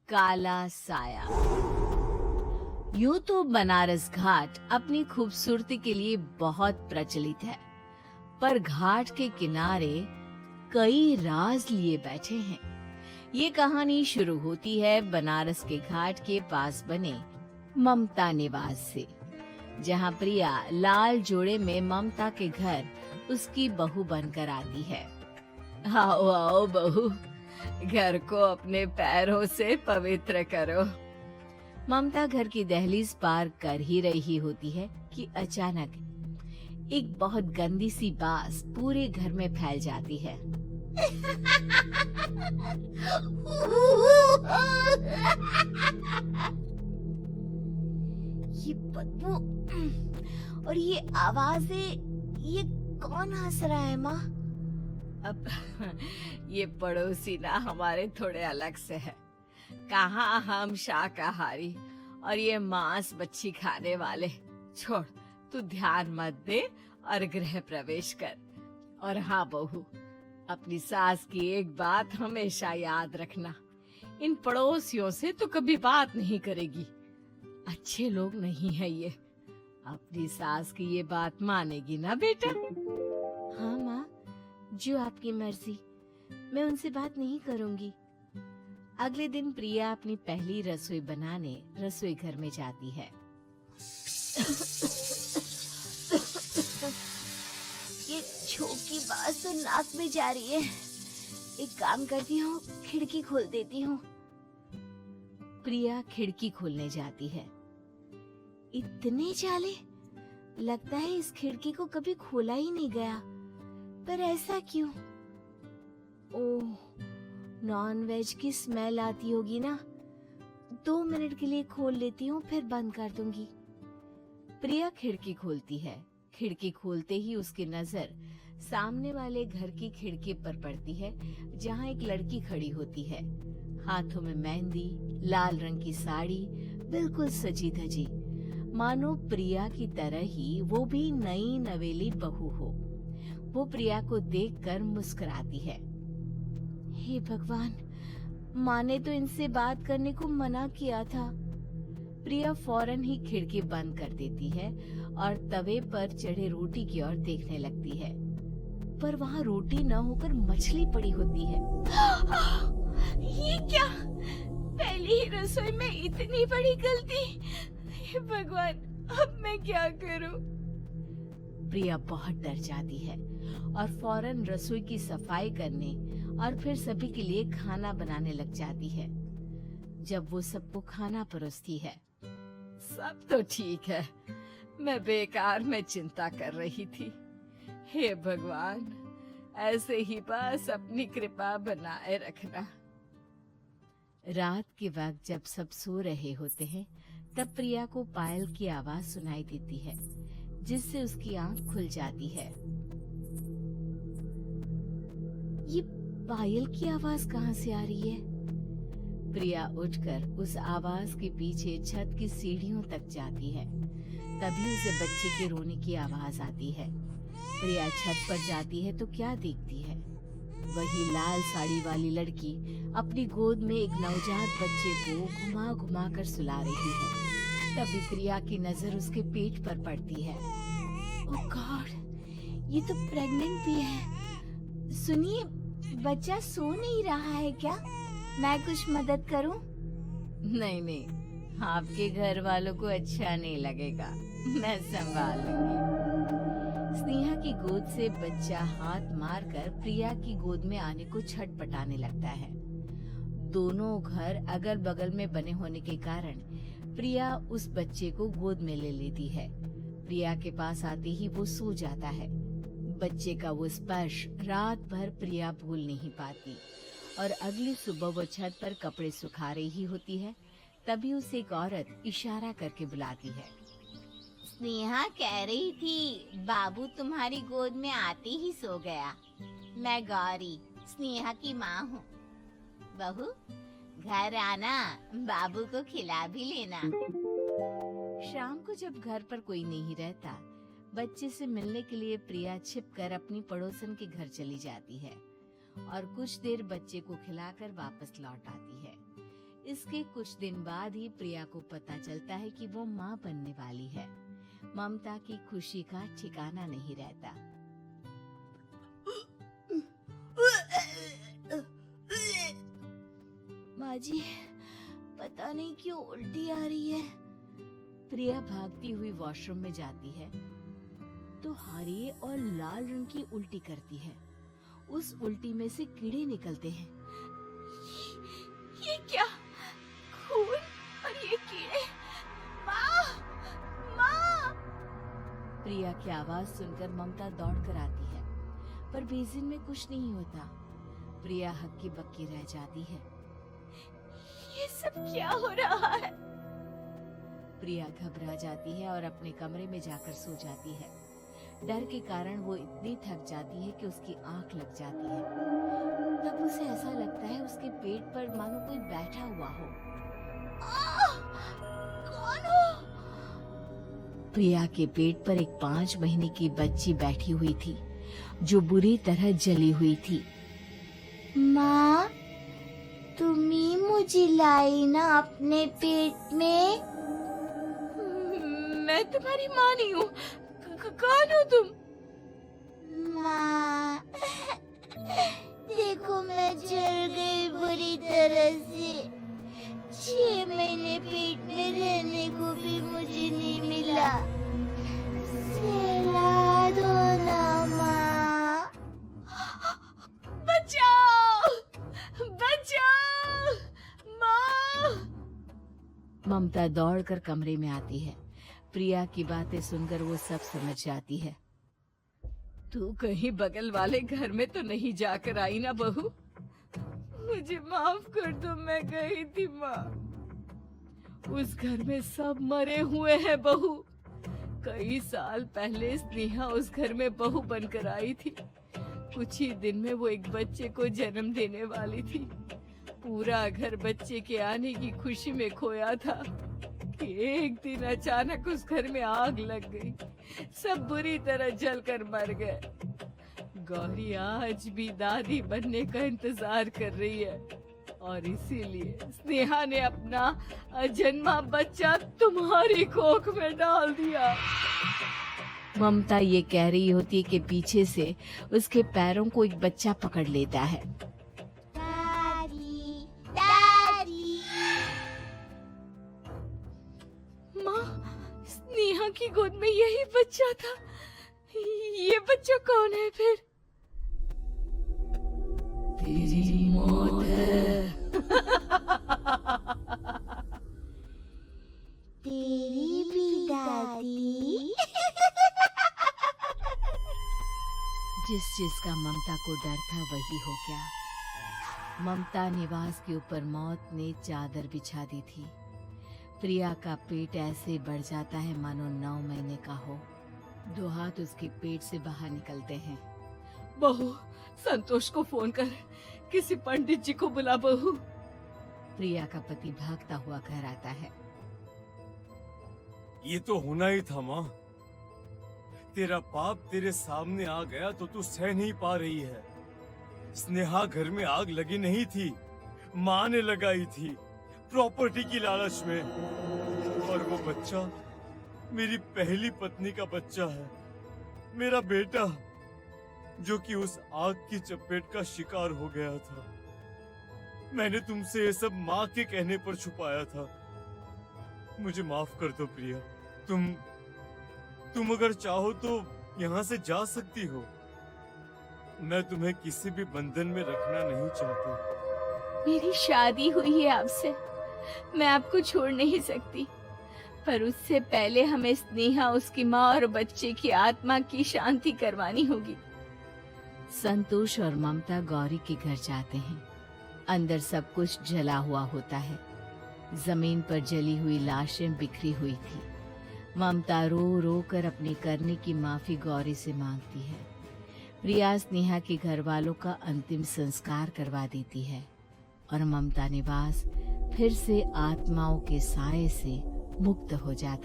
काला साया। यूं तो बनारस घाट अपनी खूबसूरती के लिए बहुत प्रचलित है, पर घाट के किनारे कई राज लिए बैठे हैं। ये कहानी शुरू होती है बनारस के घाट के पास बने ममता निवास से, जहाँ प्रिया लाल जोड़े में ममता के घर उसकी बहू बनकर आती है। आओ आओ बहू, घर को अपने पैरों से पवित्र करो। ममता घर की दहलीज पार कर ही रही होती है कि अचानक एक बहुत गंदी सी बास पूरे घर में फैल जाती है। ये बदबू और ये आवाजें, ये कौन हंस रहा है माँ? अब ये पड़ोसी ना हमारे थोड़े अलग से है। कहाँ हम शाकाहारी और ये मांस मच्छी खाने वाले। छोड़, तू ध्यान मत दे और गृह प्रवेश कर। और हाँ बहू, अपनी सास की एक बात हमेशा याद रखना, इन पड़ोसियों से तो कभी बात नहीं करेगी। अच्छे लोग नहीं है ये। अपनी सास की ये बात मानेगी ना बेटा? हाँ माँ, जो आपकी मर्जी, मैं उनसे बात नहीं करूंगी। अगले दिन प्रिया अपनी पहली रसोई बनाने रसोई घर में जाती है। ये छोकी बात तो नाक में जा रही है। एक काम करती हूँ, खिड़की खोल देती हूँ। प्रिया खिड़की खोलने जाती है। इतने जाले, लगता है इस खिड़की को कभी खोला ही नहीं गया। पर ऐसा क्यों? ओह, नॉन वेज की स्मेल आती होगी ना। 2 मिनट के लिए खोल लेती हूँ, फिर बंद कर दूंगी। प्रिया खिड़की खोलती है। खिड़की खोलते ही उसकी नजर सामने वाले घर की खिड़की पर पड़ती है, जहाँ एक लड़की खड़ी होती है। हाथों में मेहंदी, लाल रंग की साड़ी, बिल्कुल सजी धजी, मानो प्रिया की तरह ही वो भी नई नवेली बहू हो। वो प्रिया को देखकर मुस्कुराती है। हे भगवान, माँ ने तो इनसे बात करने को मना किया था। प्रिया फौरन ही खिड़की बंद कर देती है और तवे पर चढ़े रोटी की ओर देखने लगती है, पर वहाँ रोटी न होकर मछली पड़ी होती है। ये क्या? पहली ही रसोई में इतनी बड़ी गलती! हे भगवान, अब मैं क्या करूं? प्रिया बहुत डर जाती है और फौरन रसोई की सफाई करने और फिर सभी के लिए खाना बनाने लग जाती है। जब वो सबको खाना परोसती है, सब तो ठीक है, मैं बेकार में चिंता कर रही थी। हे भगवान, ऐसे ही बस अपनी कृपा बनाए रखना। रात के वक्त जब सब सो रहे होते हैं, तब प्रिया को पायल की आवाज सुनाई देती है, जिससे उसकी आंख खुल जाती है। ये पायल की आवाज कहाँ से आ रही है? प्रिया उठकर उस आवाज के पीछे छत की सीढ़ियों तक जाती है। तभी उसे बच्चे के रोने की आवाज आती है। प्रिया छत पर जाती है तो क्या देखती है? वही लाल साड़ी वाली लड़की अपनी गोद में एक नवजात बच्चे को घुमा घुमा कर सुला रही है। तभी प्रिया की नजर उसके पेट पर पड़ती है। ओह गॉड, ये तो प्रेग्नेंट भी है। सुनिए, बच्चा सो नहीं रहा है क्या? मैं कुछ मदद करूं? नहीं नहीं, आपके घर वालों को अच्छा नहीं लगेगा, मैं संभाल लूंगी। स्नेहा की गोद से बच्चा हाथ मारकर प्रिया की गोद में आने को छटपटाने लगता है। दोनों घर अगल बगल में बने होने के कारण प्रिया उस बच्चे को गोद में ले लेती है। प्रिया के पास आते ही वो सो जाता है। बच्चे का वो स्पर्श रात भर प्रिया भूल नहीं पाती और अगली सुबह वो छत पर कपड़े सुखा रही होती है। तभी उसे एक औरत इशारा करके बुलाती है। स्नेहा कह रही थी बाबू तुम्हारी गोद में आते ही सो गया। मैं गौरी, स्नेहा की माँ हूँ। बहू, घर आना, बाबू को खिला भी लेना। शाम को जब घर पर कोई नहीं रहता, बच्चे से मिलने के लिए प्रिया छिपकर अपनी पड़ोसन के घर चली जाती है और कुछ देर बच्चे को खिलाकर वापस लौट आती है। इसके कुछ दिन बाद ही प्रिया को पता चलता है कि वो माँ बनने वाली है। ममता की खुशी का ठिकाना नहीं रहता। माँ जी, पता नहीं क्यों उल्टी आ रही है। प्रिया भागती हुई वॉशरूम में जाती है तो हरे और लाल रंग की उल्टी करती है। उस उल्टी में से कीड़े निकलते हैं। ये क्या? खून और ये कीड़े! माँ! माँ! प्रिया की आवाज सुनकर ममता दौड़कर आती है, पर बेसिन में कुछ नहीं होता। प्रिया हक्की बक्की रह जाती है। ये सब क्या हो रहा है? प्रिया घबरा जाती है और अपने कमरे में जाकर सो जाती है। डर के कारण वो इतनी थक जाती है कि उसकी आंख लग जाती है। तब उसे ऐसा लगता है उसके पेट पर मानो कोई बैठा हुआ हो। कौन हो? प्रिया के पेट पर एक 5 महीने की बच्ची बैठी हुई थी जो बुरी तरह जली हुई थी। माँ, तुम ही मुझे लाई ना अपने पेट में? मैं तुम्हारी माँ नहीं हूँ। कौन हो तुम? माँ, देखो मैं जल गई बुरी तरह से। 6 महीने पेट में रहने को भी मुझे नहीं मिला। सहला दो ना माँ। बचाओ! बचाओ! माँ! ममता दौड़कर कमरे में आती है। प्रिया की बातें सुनकर वो सब समझ जाती है। तू कहीं बगल वाले घर में तो नहीं जाकर आई ना बहू? मुझे माफ कर दो, मैं गई थी माँ। उस घर में सब मरे हुए हैं बहू। कई साल पहले स्नेहा उस घर में बहू बनकर आई थी। कुछ ही दिन में वो एक बच्चे को जन्म देने वाली थी। पूरा घर बच्चे के आने की खुशी में खोया था कि एक दिन अचानक उस घर में आग लग गई। सब बुरी तरह जलकर मर गए। गौरी आज भी दादी बनने का इंतजार कर रही है और इसीलिए स्नेहा ने अपना अजन्मा बच्चा तुम्हारी कोख में डाल दिया। ममता ये कह रही होती कि पीछे से उसके पैरों को एक बच्चा पकड़ लेता है। दादी, दादी। माँ, स्नेहा की गोद में यही बच्चा था। ये बच्चा कौन है फिर? तेरी मौत है। तेरी भी दादी। जिस चीज का ममता को डर था वही हो गया। ममता निवास के ऊपर मौत ने चादर बिछा दी थी। प्रिया का पेट ऐसे बढ़ जाता है मानो 9 महीने का हो। 2 हाथ उसके पेट से बाहर निकलते हैं। बहू, संतोष को फोन कर, किसी पंडित जी को बुला बहू। प्रिया का पति भागता हुआ घर आता है। ये तो होना ही था माँ। तेरा पाप तेरे सामने आ गया तो तू सह नहीं पा रही है। स्नेहा घर में आग लगी नहीं थी, माँ ने लगाई थी, प्रॉपर्टी की लालच में। और वो बच्चा मेरी पहली पत्नी का बच्चा है, मेरा बेटा, जो कि उस आग की चपेट का शिकार हो गया था। मैंने तुमसे ये सब माँ के कहने पर छुपाया था। मुझे माफ कर दो प्रिया। तुम अगर चाहो तो यहाँ से जा सकती हो। मैं तुम्हें किसी भी बंधन में रखना नहीं चाहती। मेरी शादी हुई है आपसे, मैं आपको छोड़ नहीं सकती, पर उससे पहले हमें स्नेहा, उसकी माँ और बच्चे की आत्मा की शांति करवानी होगी। संतोष और ममता गौरी के घर जाते हैं। अंदर सब कुछ जला हुआ होता है। जमीन पर जली हुई लाशें बिखरी हुई थी। ममता रो रो कर अपने करने की माफी गौरी से मांगती है। प्रिया स्नेहा के घर वालों का अंतिम संस्कार करवा देती है और ममता निवास फिर से आत्माओं के साए से मुक्त हो जाता है।